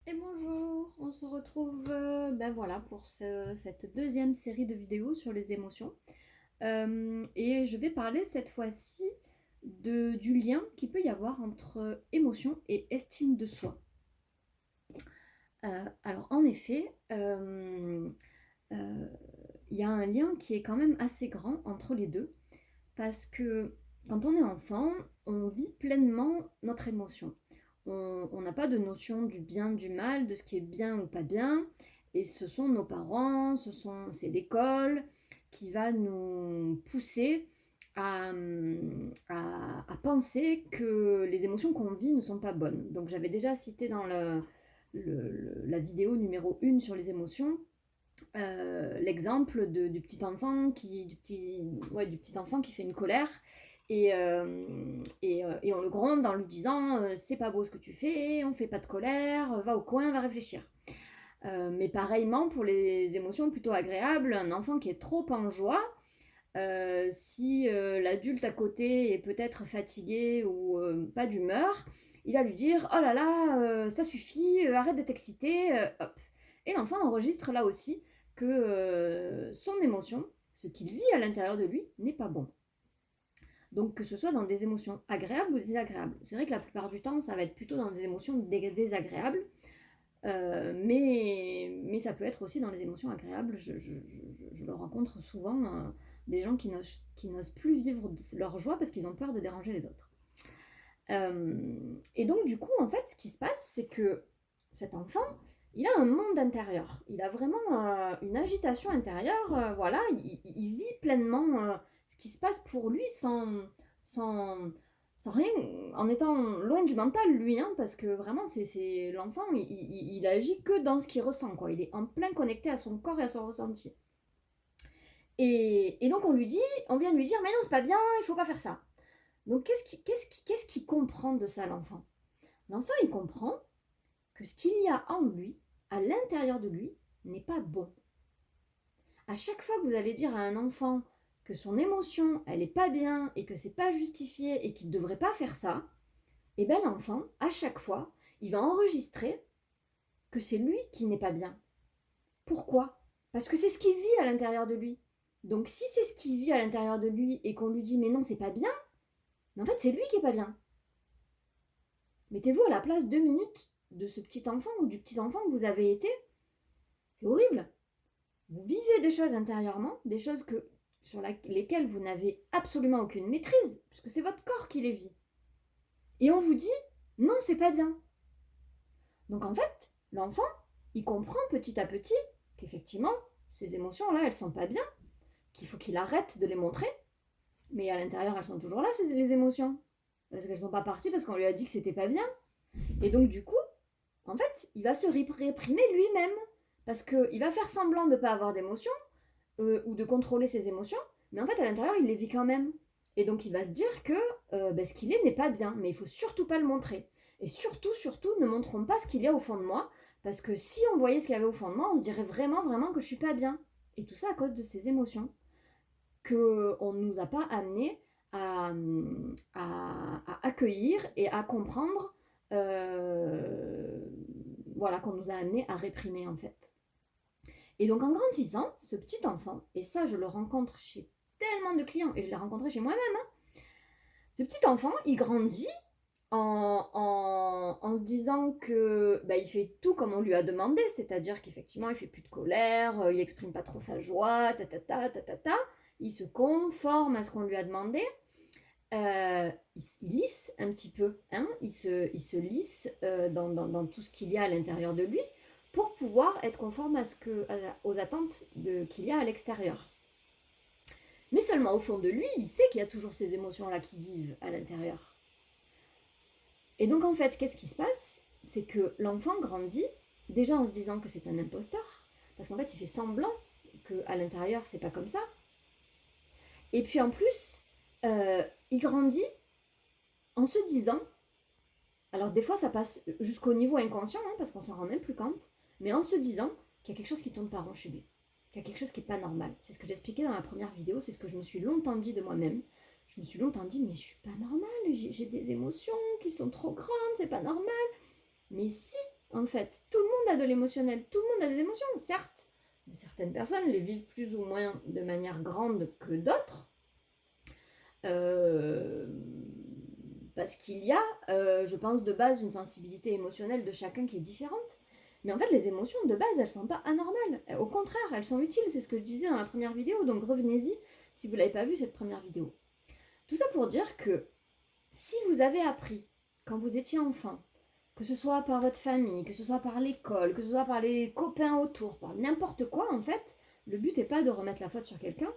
Et bonjour, on se retrouve voilà, pour cette deuxième série de vidéos sur les émotions. Et je vais parler cette fois-ci du lien qu'il peut y avoir entre émotion et estime de soi. Alors en effet, euh, il y a un lien qui est quand même assez grand entre les deux, parce que quand on est enfant, on vit pleinement notre émotion. On n'a pas de notion du bien, du mal, de ce qui est bien ou pas bien. Et ce sont nos parents, c'est l'école qui va nous pousser à penser que les émotions qu'on vit ne sont pas bonnes. Donc j'avais déjà cité dans la vidéo numéro 1 sur les émotions l'exemple du petit enfant qui fait une colère et on le gronde en lui disant c'est pas beau ce que tu fais, on fait pas de colère, va au coin, va réfléchir. Mais pareillement pour les émotions plutôt agréables, un enfant qui est trop en joie, si l'adulte à côté est peut-être fatigué ou pas d'humeur, il va lui dire oh là là, ça suffit, arrête de t'exciter, hop. Et l'enfant enregistre là aussi que son émotion, ce qu'il vit à l'intérieur de lui, n'est pas bon. Donc que ce soit dans des émotions agréables ou désagréables. C'est vrai que la plupart du temps, ça va être plutôt dans des émotions désagréables, mais ça peut être aussi dans les émotions agréables. Je le rencontre souvent, des gens qui n'osent plus vivre leur joie parce qu'ils ont peur de déranger les autres. Et donc du coup, en fait, ce qui se passe, c'est que cet enfant, il a un monde intérieur. Il a vraiment une agitation intérieure. Voilà, il vit pleinement ce qui se passe pour lui sans, sans rien, en étant loin du mental, lui, hein, parce que vraiment, c'est l'enfant, il agit que dans ce qu'il ressent, quoi. Il est en plein connecté à son corps et à son ressenti. Et donc on vient de lui dire, mais non, c'est pas bien, il faut pas faire ça. Donc qu'est-ce qu'il comprend de ça, l'enfant? L'enfant, il comprend que ce qu'il y a en lui, à l'intérieur de lui, n'est pas bon. À chaque fois que vous allez dire à un enfant que son émotion, elle n'est pas bien et que c'est pas justifié et qu'il ne devrait pas faire ça, et bien l'enfant, à chaque fois, il va enregistrer que c'est lui qui n'est pas bien. Pourquoi? Parce que c'est ce qu'il vit à l'intérieur de lui. Donc si c'est ce qu'il vit à l'intérieur de lui et qu'on lui dit mais non, c'est pas bien, mais en fait c'est lui qui est pas bien. Mettez-vous à la place 2 minutes de ce petit enfant ou du petit enfant que vous avez été. C'est horrible. Vous vivez des choses intérieurement, des choses sur lesquelles vous n'avez absolument aucune maîtrise, puisque c'est votre corps qui les vit. Et on vous dit, non, c'est pas bien. Donc en fait, l'enfant, il comprend petit à petit qu'effectivement, ces émotions-là, elles sont pas bien, qu'il faut qu'il arrête de les montrer, mais à l'intérieur, elles sont toujours là, les émotions. Parce qu'elles sont pas parties parce qu'on lui a dit que c'était pas bien. Et donc du coup, en fait, il va se réprimer lui-même. Parce qu'il va faire semblant de ne pas avoir d'émotions, ou de contrôler ses émotions, mais en fait, à l'intérieur, il les vit quand même. Et donc, il va se dire que ce qu'il est n'est pas bien, mais il faut surtout pas le montrer. Et surtout, surtout, ne montrons pas ce qu'il y a au fond de moi, parce que si on voyait ce qu'il y avait au fond de moi, on se dirait vraiment, vraiment que je suis pas bien. Et tout ça à cause de ces émotions qu'on ne nous a pas amené à accueillir et à comprendre, euh, voilà, qu'on nous a amené à réprimer en fait. Et donc en grandissant, ce petit enfant, et ça je le rencontre chez tellement de clients, et je l'ai rencontré chez moi-même, hein, ce petit enfant, il grandit en se disant que il fait tout comme on lui a demandé, c'est-à-dire qu'effectivement il fait plus de colère, il exprime pas trop sa joie, il se conforme à ce qu'on lui a demandé, il lisse un petit peu, hein, il se lisse dans tout ce qu'il y a à l'intérieur de lui pour pouvoir être conforme aux attentes qu'il y a à l'extérieur. Mais seulement au fond de lui, il sait qu'il y a toujours ces émotions-là qui vivent à l'intérieur. Et donc en fait, qu'est-ce qui se passe? C'est que l'enfant grandit déjà en se disant que c'est un imposteur, parce qu'en fait, il fait semblant qu'à l'intérieur, c'est pas comme ça. Et puis en plus, il grandit en se disant, alors des fois ça passe jusqu'au niveau inconscient, hein, parce qu'on s'en rend même plus compte, mais en se disant qu'il y a quelque chose qui tourne pas rond chez lui, qu'il y a quelque chose qui n'est pas normal. C'est ce que j'expliquais dans la première vidéo, c'est ce que je me suis longtemps dit de moi-même. Je me suis longtemps dit, mais je suis pas normale, j'ai des émotions qui sont trop grandes, c'est pas normal. Mais si, en fait. Tout le monde a de l'émotionnel, tout le monde a des émotions, certes. Certaines personnes les vivent plus ou moins de manière grande que d'autres. Parce qu'il y a, je pense, de base, une sensibilité émotionnelle de chacun qui est différente. Mais en fait, les émotions, de base, elles sont pas anormales. Au contraire, elles sont utiles, c'est ce que je disais dans la première vidéo, donc revenez-y si vous l'avez pas vu, cette première vidéo. Tout ça pour dire que si vous avez appris, quand vous étiez enfant, que ce soit par votre famille, que ce soit par l'école, que ce soit par les copains autour, par n'importe quoi, en fait, le but n'est pas de remettre la faute sur quelqu'un,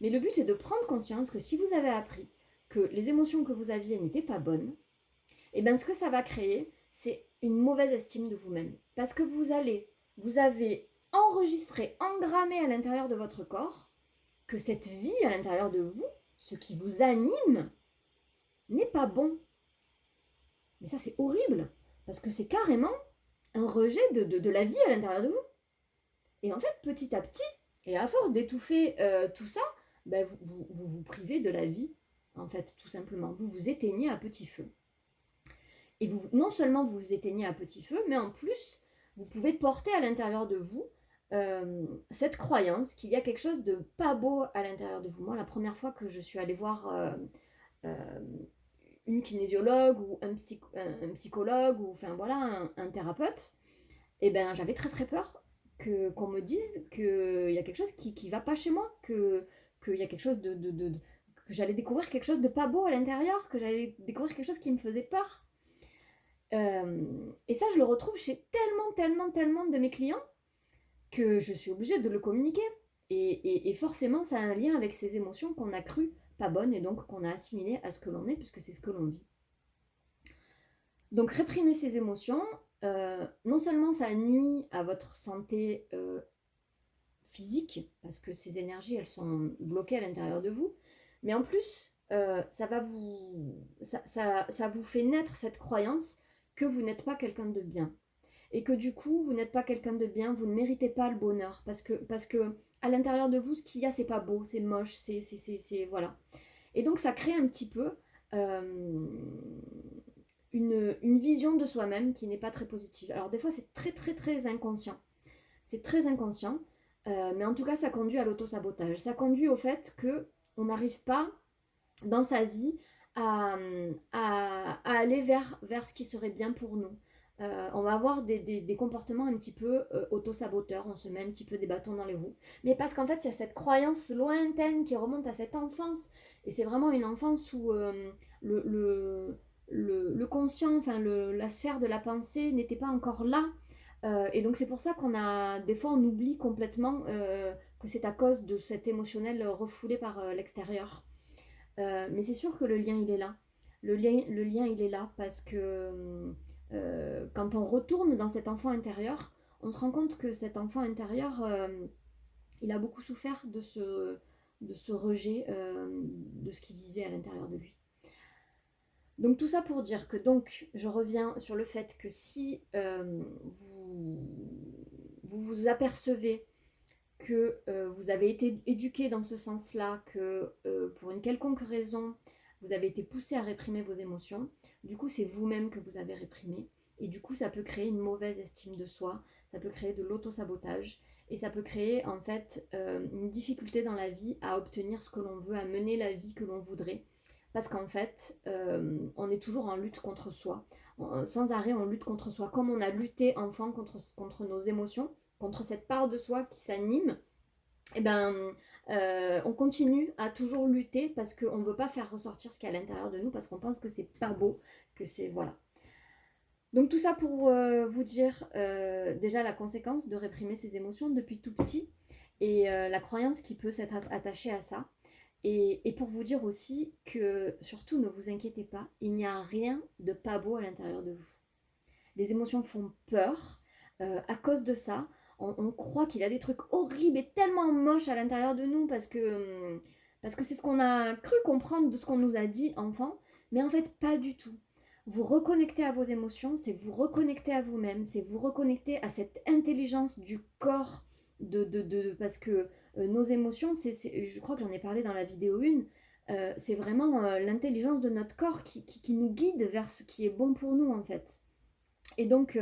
mais le but est de prendre conscience que si vous avez appris que les émotions que vous aviez n'étaient pas bonnes, et bien ce que ça va créer, c'est une mauvaise estime de vous-même. Parce que vous avez enregistré, engrammé à l'intérieur de votre corps que cette vie à l'intérieur de vous, ce qui vous anime, n'est pas bon. Mais ça, c'est horrible, parce que c'est carrément un rejet de la vie à l'intérieur de vous. Et en fait, petit à petit, et à force d'étouffer tout ça, ben vous privez de la vie, en fait, tout simplement. Vous vous éteignez à petit feu. Et vous, non seulement vous vous éteignez à petit feu, mais en plus, vous pouvez porter à l'intérieur de vous cette croyance qu'il y a quelque chose de pas beau à l'intérieur de vous. Moi, la première fois que je suis allée voir euh, une kinésiologue ou un psychologue ou enfin voilà un thérapeute, et ben j'avais très très peur qu'on me dise qu'il y a quelque chose qui va pas chez moi, qu'il y a quelque chose que j'allais découvrir quelque chose de pas beau à l'intérieur, que j'allais découvrir quelque chose qui me faisait peur. Et ça, je le retrouve chez tellement de mes clients que je suis obligée de le communiquer. Et forcément, ça a un lien avec ces émotions qu'on a crues pas bonnes et donc qu'on a assimilées à ce que l'on est, puisque c'est ce que l'on vit. Donc réprimer ces émotions, non seulement ça nuit à votre santé physique, parce que ces énergies, elles sont bloquées à l'intérieur de vous, mais en plus, ça vous fait naître cette croyance que vous n'êtes pas quelqu'un de bien. Et que du coup, vous n'êtes pas quelqu'un de bien, vous ne méritez pas le bonheur. Parce que à l'intérieur de vous, ce qu'il y a, c'est pas beau, c'est moche, voilà. Et donc, ça crée un petit peu une vision de soi-même qui n'est pas très positive. Alors, des fois, c'est très inconscient. C'est très inconscient, mais en tout cas, ça conduit à l'auto-sabotage. Ça conduit au fait qu'on n'arrive pas dans sa vie à aller vers ce qui serait bien pour nous. On va avoir des comportements un petit peu auto-saboteurs, on se met un petit peu des bâtons dans les roues. Mais parce qu'en fait, il y a cette croyance lointaine qui remonte à cette enfance. Et c'est vraiment une enfance où le, le, le conscient, enfin la sphère de la pensée n'était pas encore là. Et donc c'est pour ça qu'on a, des fois on oublie complètement que c'est à cause de cet émotionnel refoulé par l'extérieur. Mais c'est sûr que le lien, il est là. Le lien, il est là parce que quand on retourne dans cet enfant intérieur, on se rend compte que cet enfant intérieur, il a beaucoup souffert de ce rejet de ce qu'il vivait à l'intérieur de lui. Donc tout ça pour dire que donc je reviens sur le fait que si vous apercevez que vous avez été éduqué dans ce sens-là, que pour une quelconque raison, vous avez été poussé à réprimer vos émotions, du coup c'est vous-même que vous avez réprimé, et du coup ça peut créer une mauvaise estime de soi, ça peut créer de l'auto-sabotage, et ça peut créer en fait une difficulté dans la vie à obtenir ce que l'on veut, à mener la vie que l'on voudrait, parce qu'en fait on est toujours en lutte contre soi, sans arrêt on lutte contre soi, comme on a lutté enfant contre nos émotions, contre cette part de soi qui s'anime, eh ben, on continue à toujours lutter parce qu'on ne veut pas faire ressortir ce qu'il y a à l'intérieur de nous, parce qu'on pense que c'est pas beau, que c'est... Voilà. Donc tout ça pour vous dire déjà la conséquence de réprimer ses émotions depuis tout petit et la croyance qui peut s'être attachée à ça. Et pour vous dire aussi que surtout ne vous inquiétez pas, il n'y a rien de pas beau à l'intérieur de vous. Les émotions font peur. À cause de ça, on croit qu'il y a des trucs horribles et tellement moches à l'intérieur de nous parce que c'est ce qu'on a cru comprendre de ce qu'on nous a dit enfant, mais en fait pas du tout. Vous reconnecter à vos émotions, c'est vous reconnecter à vous-même, c'est vous reconnecter à cette intelligence du corps, parce que nos émotions, je crois que j'en ai parlé dans la vidéo 1, c'est vraiment l'intelligence de notre corps qui nous guide vers ce qui est bon pour nous en fait. Et donc,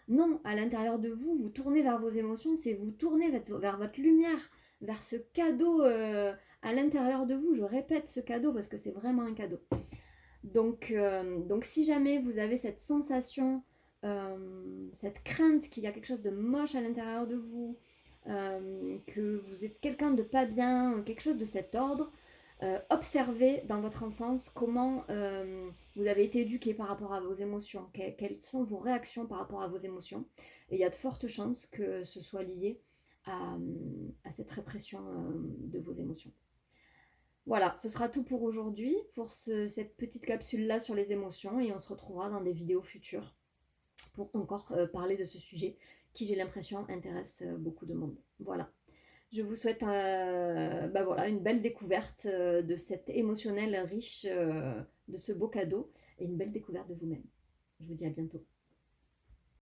Non, à l'intérieur de vous, vous tournez vers vos émotions, c'est vous tourner vers votre lumière, vers ce cadeau à l'intérieur de vous. Je répète ce cadeau parce que c'est vraiment un cadeau. Donc si jamais vous avez cette sensation, cette crainte qu'il y a quelque chose de moche à l'intérieur de vous, que vous êtes quelqu'un de pas bien, quelque chose de cet ordre, observez dans votre enfance comment vous avez été éduqué par rapport à vos émotions, quelles sont vos réactions par rapport à vos émotions. Et il y a de fortes chances que ce soit lié à cette répression de vos émotions. Voilà, ce sera tout pour aujourd'hui, pour cette petite capsule-là sur les émotions, et on se retrouvera dans des vidéos futures pour encore parler de ce sujet qui, j'ai l'impression, intéresse beaucoup de monde. Voilà. Je vous souhaite voilà, une belle découverte de cet émotionnel riche, de ce beau cadeau, et une belle découverte de vous-même. Je vous dis à bientôt.